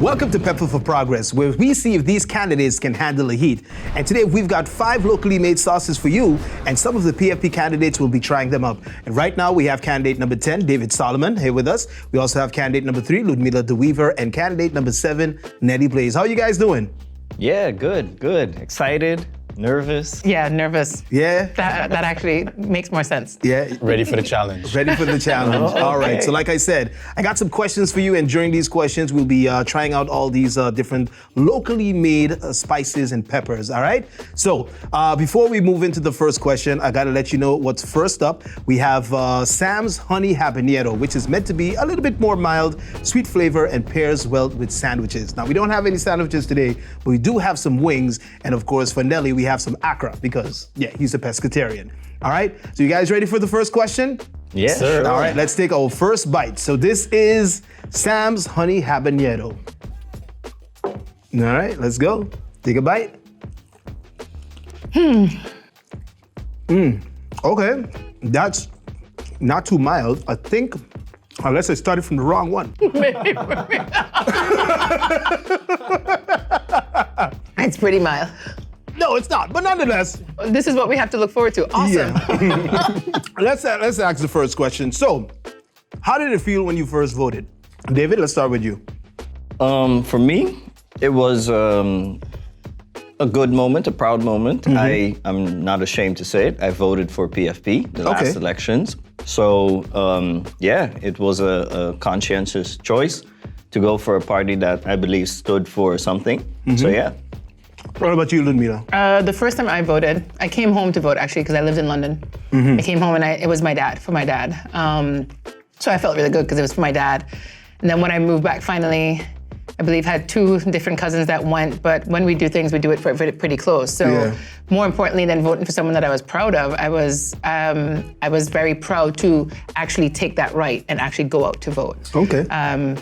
Welcome to Peppah For Progress, where we see if these candidates can handle the heat. And today we've got 5 locally made sauces for you, and some of the PFP candidates will be trying them up. And right now we have candidate number 10, David Salomon, here with us. We also have candidate number 3, Ludmila the Weever, and candidate number 7, Nelly Blaise. How are you guys doing? Yeah, good. Excited, nervous. Yeah, nervous. Yeah? That actually makes more sense. Yeah. Ready for the challenge. Ready for the challenge. Oh, All right. okay. So like I said, I got some questions for you, and during these questions, we'll be trying out all these different locally made spices and peppers. All right. So before we move into the first question, I gotta let you know what's first up. We have Sam's Honey Habanero, which is meant to be a little bit more mild, sweet flavor, and pairs well with sandwiches. Now we don't have any sandwiches today, but we do have some wings, and of course for Nelly we have some akra because he's a pescatarian. All right, so you guys ready for the first question? Yeah, Sir. sure. All right, let's take our first bite. So this is Sam's Honey Habanero. All right, let's go. Take a bite. Okay, that's not too mild. I think, unless I started from the wrong one. It's pretty mild. No, it's not, but nonetheless. This is what we have to look forward to. Awesome. Yeah. Let's ask the first question. So, how did it feel when you first voted? David, let's start with you. For me, it was a good moment, a proud moment. I'm not ashamed to say it. I voted for PFP the last elections. So, it was a conscientious choice to go for a party that I believe stood for something. So, yeah. What about you, Ludmila? The first time I voted, I came home to vote actually because I lived in London. I came home and it was for my dad. So I felt really good because it was for my dad. And then when I moved back finally, I believe had 2 different cousins that went, but when we do things, we do it pretty close. So more importantly than voting for someone that I was proud of, I was very proud to actually take that right and actually go out to vote. Okay.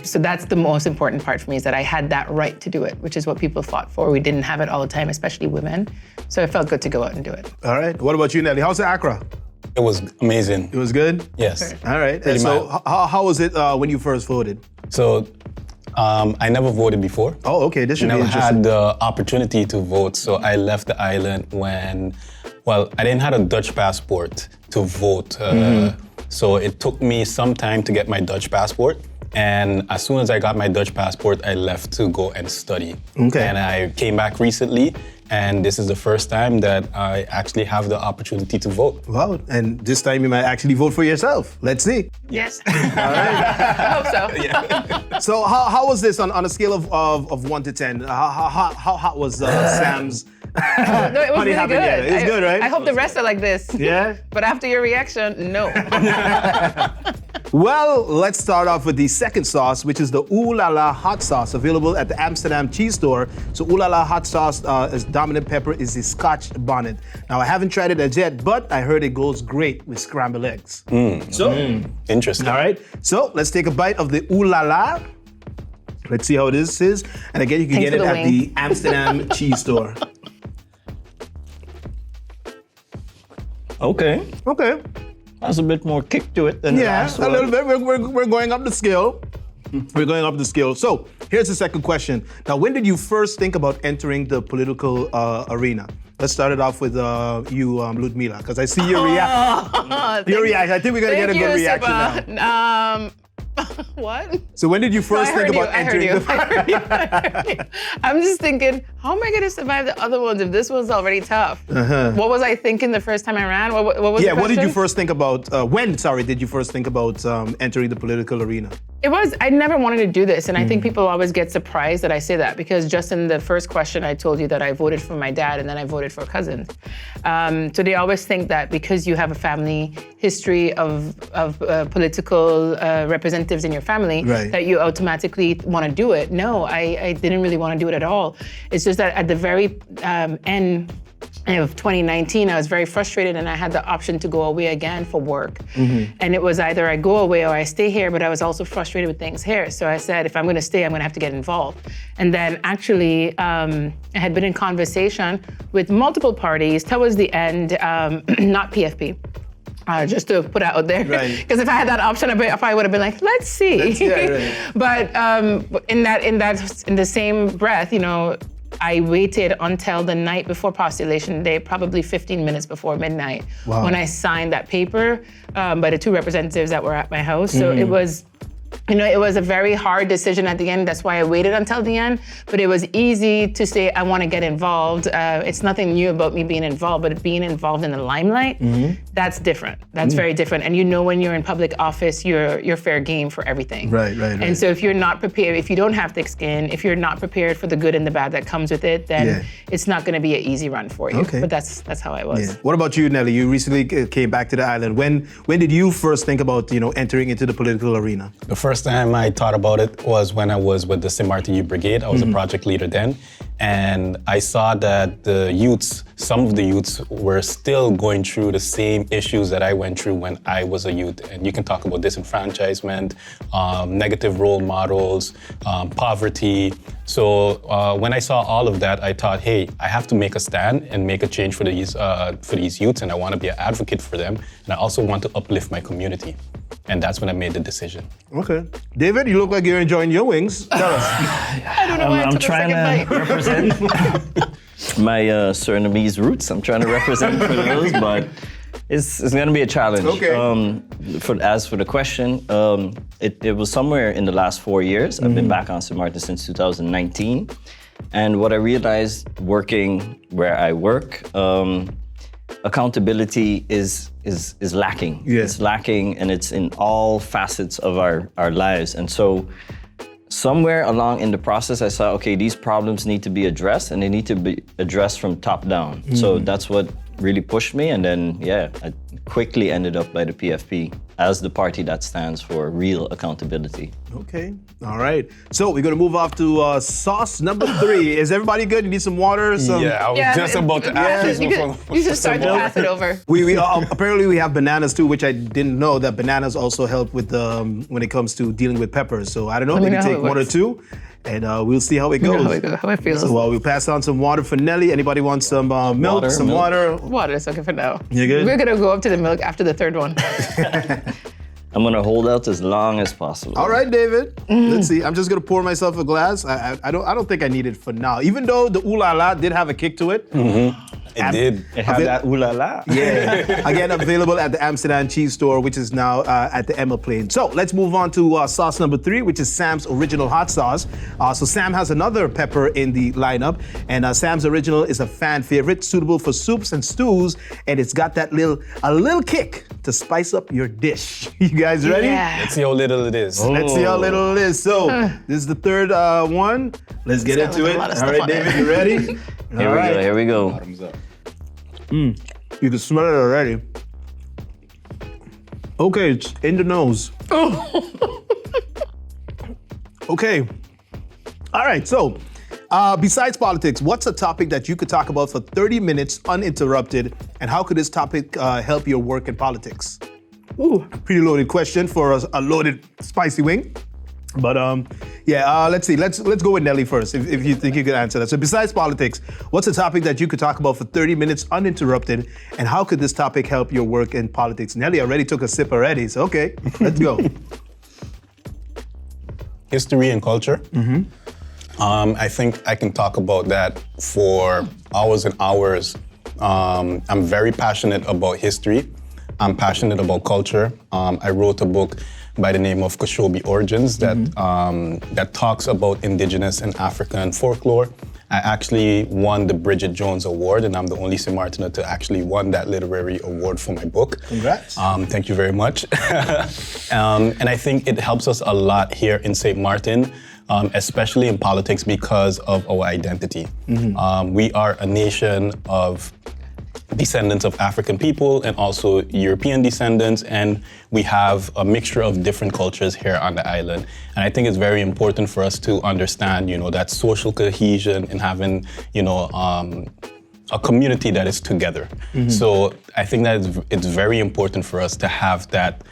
So that's the most important part for me, is that I had that right to do it, which is what people fought for. We didn't have it all the time, especially women. So it felt good to go out and do it. All right. What about you, Nelly? How's the akra? It was amazing. It was good? Yes. All right. Pretty So mild. how was it when you first voted? So I never voted before. Oh, okay. This should be Never interesting. had the opportunity to vote, so I left the island when, I didn't have a Dutch passport to vote. So it took me some time to get my Dutch passport. And as soon as I got my Dutch passport, I left to go and study. Okay. And I came back recently, and this is the first time that I actually have the opportunity to vote. Wow. And this time you might actually vote for yourself. Let's see. Yes. All right. I hope so. So how was this on a scale of 1 to 10? How hot was Sam's No, it was Honey really good. Habanero? It was good, right? I hope the rest are like this. Yeah? But after your reaction, no. Well, let's start off with the second sauce, which is the Ooh La La hot sauce, available at the Amsterdam cheese store. So Ooh La La hot sauce, as dominant pepper, is the Scotch bonnet. Now, I haven't tried it as yet, but I heard it goes great with scrambled eggs. Interesting. All right, so let's take a bite of the Ooh La La. Let's see how this is. And again, you can Thanks get it for the at wing. the Amsterdam cheese store. Okay. Okay. Has a bit more kick to it than the Yeah, last a one. little bit. We're going up the scale. We're going up the scale. So here's the second question. Now, when did you first think about entering the political arena? Let's start it off with you, Ludmila, because I see your reaction. Your reaction. I think we're gonna get a good reaction now. What? So when did you first think about entering the? I heard you. I'm just thinking, how am I going to survive the other ones if this one's already tough? What was I thinking the first time I ran? What was the What did you question? first think about? Did you first think about entering the political arena? I never wanted to do this, and I think people always get surprised that I say that, because just in the first question I told you that I voted for my dad and then I voted for cousins. So they always think that because you have a family history of political representatives in your family, Right. that you automatically want to do it. No, I didn't really want to do it at all. It's just that at the very end of 2019, I was very frustrated, and I had the option to go away again for work. And it was either I go away or I stay here, but I was also frustrated with things here. So I said, if I'm gonna stay, I'm gonna have to get involved. And then actually, I had been in conversation with multiple parties towards the end, not PFP. just to put it out there. Right. Because if I had that option, I probably would have been like, let's see. Right. But in the same breath, I waited until the night before postulation day, probably 15 minutes before midnight, when I signed that paper by the two representatives that were at my house. So it was, it was a very hard decision at the end. That's why I waited until the end. But it was easy to say, I want to get involved. It's nothing new about me being involved, but being involved in the limelight, that's different. That's very different. And when you're in public office, you're fair game for everything. Right. And so if you're not prepared, if you don't have thick skin, if you're not prepared for the good and the bad that comes with it, then it's not going to be an easy run for you. Okay. But that's how I was. Yeah. What about you, Nelly? You recently came back to the island. When did you first think about, entering into the political arena? The first time I thought about it was when I was with the St. Martin Youth Brigade. I was a project leader then. And I saw that some of the youths were still going through the same issues that I went through when I was a youth. And you can talk about disenfranchisement, negative role models, poverty. So when I saw all of that, I thought, hey, I have to make a stand and make a change for these youths, and I want to be an advocate for them. And I also want to uplift my community. And that's when I made the decision. Okay. David, you look like you're enjoying your wings. Tell us. I don't know why I I'm took a trying second to bite. represent my Surinamese roots. I'm trying to represent for those, but it's going to be a challenge. Okay. As for the question, it was somewhere in the last 4 years. I've been back on St. Martin since 2019. And what I realized working where I work, accountability is lacking. Yeah. It's lacking, and it's in all facets of our lives. And so somewhere along in the process, I saw, okay, these problems need to be addressed, and they need to be addressed from top down. So that's what really pushed me. And then, I quickly ended up by the PFP as the party that stands for real accountability. Okay. All right. So we're going to move off to sauce number 3. Is everybody good? You need some water? I was just about to ask you. You should start to pass it over. We apparently we have bananas too, which I didn't know that bananas also help with when it comes to dealing with peppers. So I don't know, Let me maybe know how take it 1 or works. 2, and we'll see how it goes. How it feels. So we'll pass on some water for Nelly. Anybody want some milk? Water, some milk. water? Water is okay for now. You good? We're gonna go up to the milk after the third one. I'm gonna hold out as long as possible. All right, David. Let's see. I'm just gonna pour myself a glass. I don't think I need it for now. Even though the ooh la la did have a kick to it. It did. It had that ooh la la. Yeah. Again, available at the Amsterdam Cheese Store, which is now at the Emma Plain. So let's move on to sauce number 3, which is Sam's Original Hot Sauce. So Sam has another pepper in the lineup, and Sam's Original is a fan favorite, suitable for soups and stews, and it's got that a little kick to spice up your dish. You guys ready? Yeah. Let's see how little it is. Let's see how little it is. So this is the third one. Let's get It's got into a it. lot of All stuff right, on it. David, you ready? Here we go. Bottoms up. You can smell it already. Okay, it's in the nose. Okay. All right, so besides politics, what's a topic that you could talk about for 30 minutes uninterrupted, and how could this topic help your work in politics? Ooh, pretty loaded question for a loaded spicy wing. But let's see. Let's go with Nelly first, if you think you could answer that. So besides politics, what's a topic that you could talk about for 30 minutes uninterrupted, and how could this topic help your work in politics? Nelly already took a sip already, so okay, let's go. History and culture. I think I can talk about that for hours and hours. I'm very passionate about history. I'm passionate about culture. I wrote a book by the name of Kashobi Origins that talks about indigenous and African folklore. I actually won the Bridget Jones Award, and I'm the only St. Martiner to actually won that literary award for my book. Congrats. Thank you very much. And I think it helps us a lot here in St. Martin, especially in politics because of our identity. We are a nation of descendants of African people and also European descendants, and we have a mixture of different cultures here on the island. And I think it's very important for us to understand, that social cohesion and having, a community that is together. So I think that it's very important for us to have that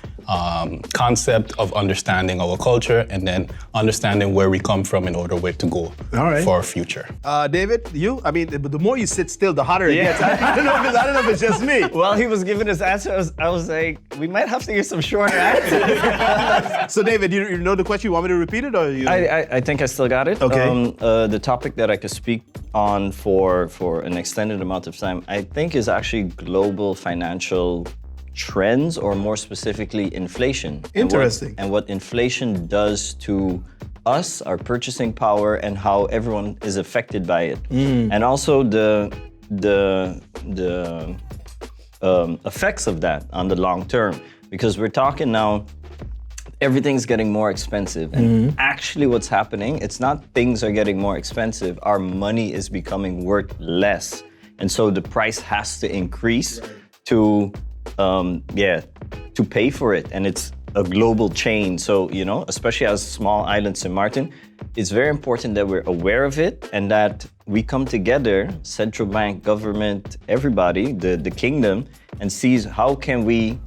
concept of understanding our culture and then understanding where we come from in order where to go for our future. David, you? I mean, the more you sit still, the hotter it gets. I don't know if it's just me. Well, he was giving his answer. I was like, we might have to get some shorter answers. So, David, you know the question? You want me to repeat it, or you? I think I still got it. Okay. The topic that I could speak on for an extended amount of time, I think, is actually global financial trends, or more specifically, inflation. Interesting. And what inflation does to us, our purchasing power, and how everyone is affected by it. And also the effects of that on the long term. Because we're talking now, everything's getting more expensive. And actually what's happening, it's not things are getting more expensive, our money is becoming worth less. And so the price has to increase to pay for it. And it's a global chain. So, especially as small islands in Maarten, it's very important that we're aware of it and that we come together, central bank, government, everybody, the kingdom, and sees how can we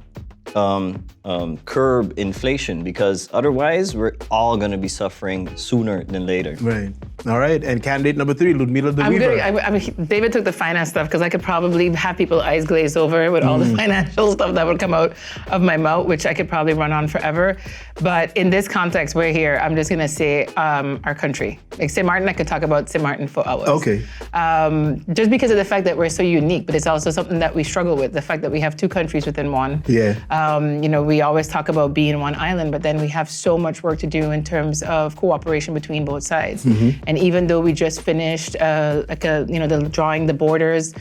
curb inflation, because otherwise we're all going to be suffering sooner than later. Right. All right. And candidate number 3, Ludmila the Weever. I mean, David took the finance stuff because I could probably have people's eyes glazed over with all the financial stuff that would come out of my mouth, which I could probably run on forever. But in this context, we're here. I'm just going to say our country. Like St. Maarten, I could talk about St. Maarten for hours. Okay. Just because of the fact that we're so unique, but it's also something that we struggle with, the fact that we have 2 countries within one. Yeah. We always talk about being one island, but then we have so much work to do in terms of cooperation between both sides. And even though we just finished drawing the borders,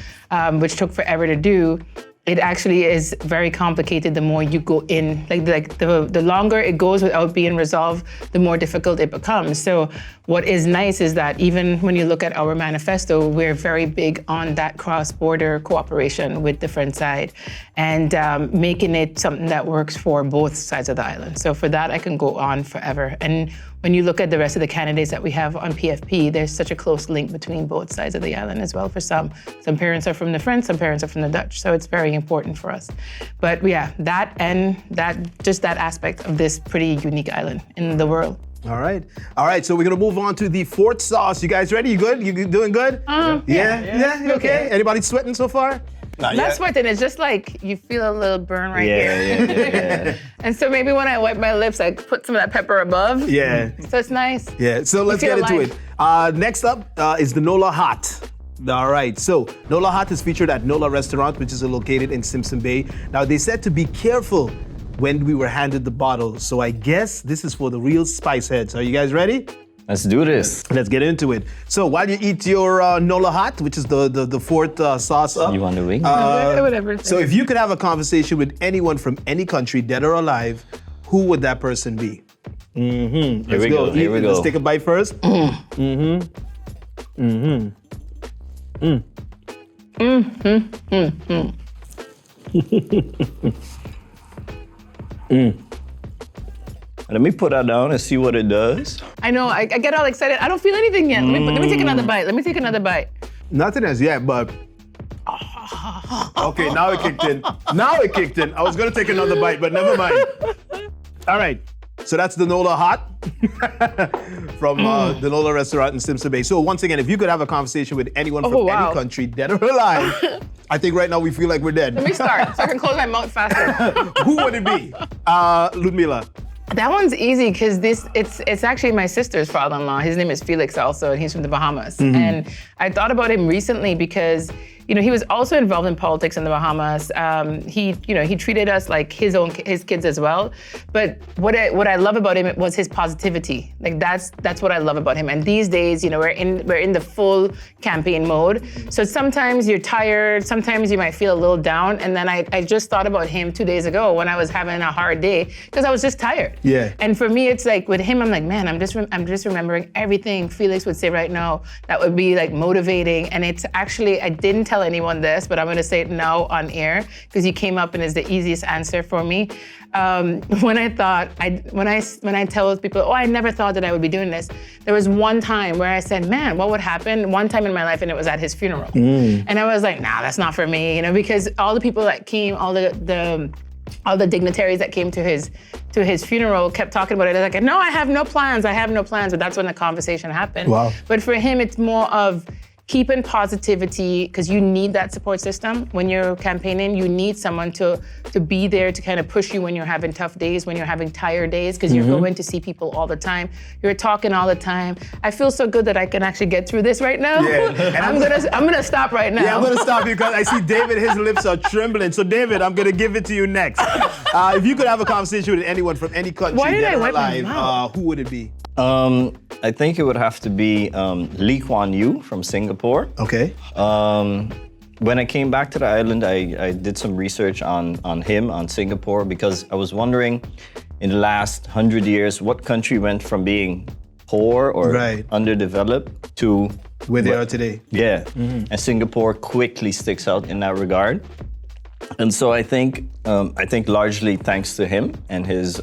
which took forever to do, it actually is very complicated the more you go in. Like the longer it goes without being resolved, the more difficult it becomes. So what is nice is that even when you look at our manifesto, we're very big on that cross-border cooperation with different sides and making it something that works for both sides of the island. So for that, I can go on forever. And when you look at the rest of the candidates that we have on PFP, there's such a close link between both sides of the island as well for some. Some parents are from the French, some parents are from the Dutch. So it's very important for us. But yeah, that aspect of this pretty unique island in the world. All right. So we're gonna move on to the 4th sauce. You guys ready? You good? You doing good? Yeah. Okay. Anybody sweating so far? Not sweating, it's just like you feel a little burn right here. Yeah. And so maybe when I wipe my lips, I put some of that pepper above. Yeah. So it's nice. Yeah, so let's get into it. Next up is the Nola Hot. All right, so Nola Hot is featured at Nola Restaurant, which is located in Simpson Bay. Now, they said to be careful when we were handed the bottle, so I guess this is for the real spice heads. Are you guys ready? Let's do this. Let's get into it. So while you eat your Nola Hot, which is the 4th sauce up. You want the wing? Whatever. So if you could have a conversation with anyone from any country, dead or alive, who would that person be? Here we go. Let's take a bite first. Let me put that down and see what it does. I know, I get all excited. I don't feel anything yet. Let me take another bite. Nothing as yet, but... Okay, now it kicked in. I was gonna take another bite, but never mind. All right, so that's the Nola Hot from the Nola Restaurant in Simpson Bay. So once again, if you could have a conversation with anyone from any country, dead or alive, I think right now we feel like we're dead. Let me start so I can close my mouth faster. Who would it be? Ludmila. That one's easy because it's actually my sister's father-in-law. His name is Felix also, and he's from the Bahamas. And I thought about him recently because he was also involved in politics in the Bahamas. He treated us like his kids as well. But what I love about him was his positivity. Like that's what I love about him. And these days, we're in the full campaign mode. So sometimes you're tired, sometimes you might feel a little down. And then I just thought about him 2 days ago when I was having a hard day because I was just tired. Yeah. And for me, it's like with him, I'm like, man, I'm just remembering everything Felix would say right now that would be like motivating. And it's actually, I didn't tell anyone this, but I'm gonna say it now on air because he came up and is the easiest answer for me. When I tell people, I never thought that I would be doing this. There was one time where I said, man, what would happen? One time in my life, and it was at his funeral. And I was like, nah, that's not for me, because all the people that came, all the all the dignitaries that came to his funeral kept talking about it. They're like, no, I have no plans. But that's when the conversation happened. Wow. But for him, it's more of keeping positivity, because you need that support system when you're campaigning. You need someone to be there to kind of push you when you're having tough days, when you're having tired days, because you're going to see people all the time. You're talking all the time. I feel so good that I can actually get through this right now. Yeah. And I'm gonna stop right now. Yeah, I'm gonna stop you because I see David, his lips are trembling. So David, I'm gonna give it to you next. If you could have a conversation with anyone from any country Why did dead I or wipe my alive, mouth? who would it be? I think it would have to be Lee Kuan Yew from Singapore. Okay. When I came back to the island, I did some research on him, on Singapore, because I was wondering, in the last 100 years, what country went from being poor or underdeveloped to Where they are today. Yeah, and Singapore quickly sticks out in that regard. And so I think largely thanks to him and his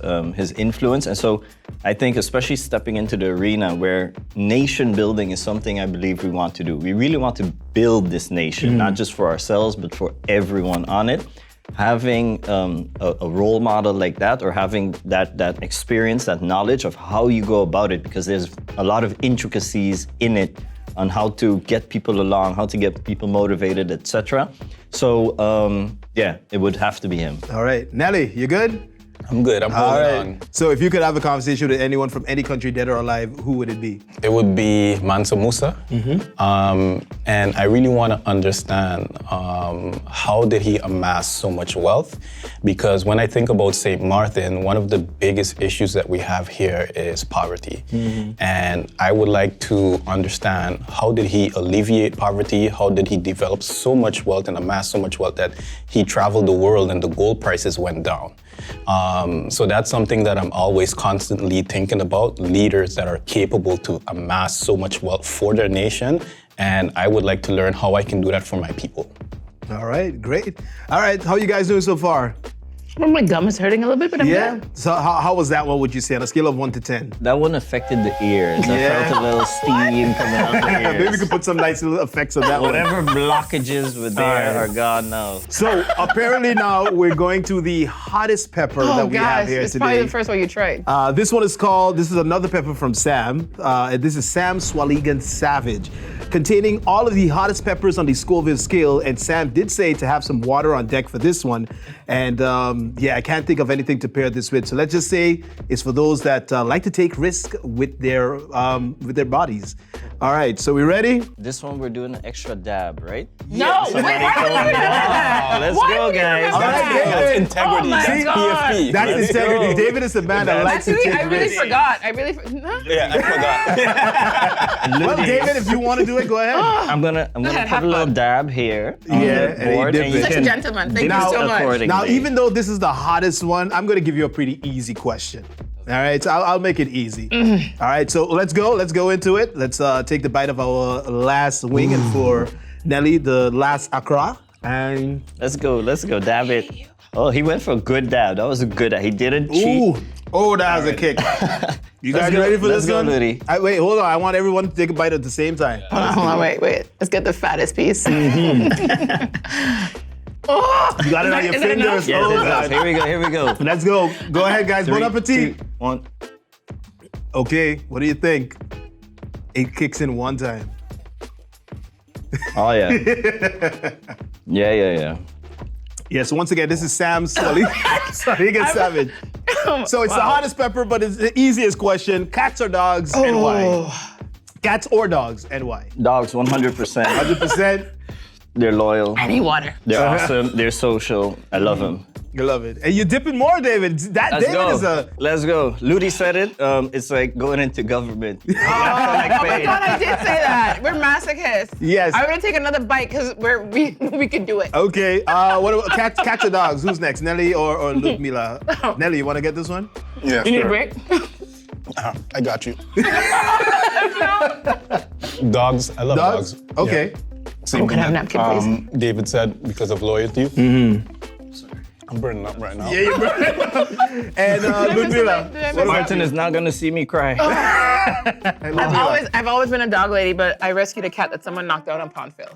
influence. And so I think especially stepping into the arena where nation building is something I believe we want to do. We really want to build this nation, not just for ourselves, but for everyone on it. Having a role model like that, or having that experience, that knowledge of how you go about it, because there's a lot of intricacies in it on how to get people along, how to get people motivated, etc. So yeah, it would have to be him. All right, Nelly, you good? I'm good. I'm holding on. So if you could have a conversation with anyone from any country, dead or alive, who would it be? It would be Mansa Musa. And I really want to understand how did he amass so much wealth? Because when I think about St. Maarten, one of the biggest issues that we have here is poverty. And I would like to understand, how did he alleviate poverty? How did he develop so much wealth and amass so much wealth that he traveled the world and the gold prices went down? So that's something that I'm always constantly thinking about, leaders that are capable to amass so much wealth for their nation, and I would like to learn how I can do that for my people. All right, great. All right, how you guys doing so far? Well, my gum is hurting a little bit, but I'm good. So how was that one, would you say, on a scale of 1 to 10? That one affected the ears. I felt a little steam coming out the ears. Maybe we could put some nice little effects on that one. Whatever blockages were there are gone now. So apparently now we're going to the hottest pepper that we have here it's today. probably the first one you tried. This is another pepper from Sam. This is Sam Swaligan Savage, containing all of the hottest peppers on the Scoville scale. And Sam did say to have some water on deck for this one. And I can't think of anything to pair this with. So let's just say it's for those that like to take risks with their bodies. All right, so we ready? This one we're doing an extra dab, right? No, wait, Let's go, guys. All right, David. That's integrity. Oh my That's God. PFP. That's Let's integrity. go. David is the man that likes to Actually, take I really risks. forgot. Yeah, I forgot. Well, David, if you want to do it, go ahead. I'm gonna ahead, put a little dab here on Yeah, the and you board, dip and it. you Such a can gentleman. Thank Now, you so much. accordingly. Now, even though this is the hottest one, I'm going to give you a pretty easy question. All right, so I'll make it easy. All right, so let's go into it. Let's take the bite of our last wing, and for Nelly, the last akra. And Let's go, dab it. Oh, he went for a good dab. That was a good dab. He didn't cheat. Oh, that was a kick. You guys go, ready for let's this go, one? Ludi. Wait, hold on. I want everyone to take a bite at the same time. Hold on, wait. Let's get the fattest piece. Oh, you got it on your Is that enough? fingers. Yes, Oh, it's God. enough. Here we go. Let's go. Go ahead, guys. Bon 3, appetit. 2, 1. Okay, what do you think? 8 kicks in one time. Oh yeah. Yeah. Yeah, so once again, this is Sam Swaligan Savage. So it's the hottest pepper, but it's the easiest question. Cats or dogs, and why? Cats or dogs, and why? Dogs, 100%. 100%. They're loyal. I need water. They're awesome. They're social. I love them. You love it. And you're dipping more, David. Let's go. Ludi said it. It's like going into government. Oh my God, I did say that. We're masochists. Yes. I'm gonna take another bite because we can do it. Okay. What about cats or dogs? Who's next? Nelly or Ludmila? Nelly, you want to get this one? Yeah, You need a sure. break? I got you. Dogs. I love dogs. Okay. Yeah. Same Oh, can I have a thing napkin, that, David said because of loyalty. I'm burning up right now. Yeah, you're right. And Ludmila. Maarten is not gonna see me cry. I've always been a dog lady, but I rescued a cat that someone knocked out on Pondfield.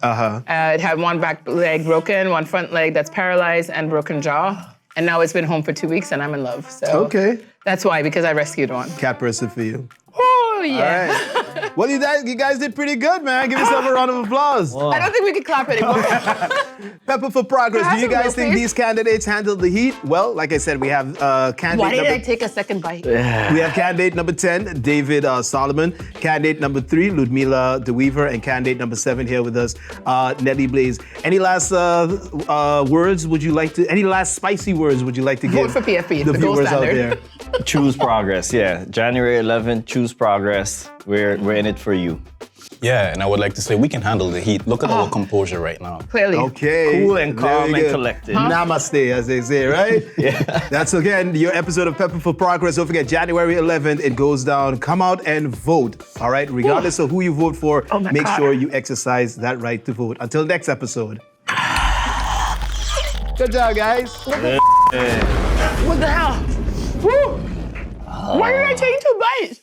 It had one back leg broken, one front leg that's paralyzed, and broken jaw. And now it's been home for 2 weeks and I'm in love. So Okay. that's why, because I rescued one. Cat person for you. Oh, yeah. All right. Well, you guys did pretty good, man. Give yourself a round of applause. I don't think we can clap anymore. Peppah For Progress. Can I Do you have some guys think real these candidates handled the heat? Well, like I said, we have candidate Why did number I take a second bite? We have candidate number 10, David Salomon. Candidate number 3, Ludmila, the Weever. And candidate number 7 here with us, Nelly, Blaise. Any last words would you like to, any last spicy words would you like to give? Vote for PFP, the the gold viewers out standard. there? Choose Progress, yeah. January 11th, choose Progress. We're in it for you. Yeah, and I would like to say we can handle the heat. Look at our composure right now. Clearly. Okay. Cool and calm Very and good. collected. Namaste, as they say, right? Yeah. That's again your episode of Peppah For Progress. Don't forget, January 11th, it goes down. Come out and vote, all right? Regardless of who you vote for, Oh my make God. sure you exercise that right to vote. Until next episode. Good job, guys. What the hell? Woo! Why did I take 2 bites?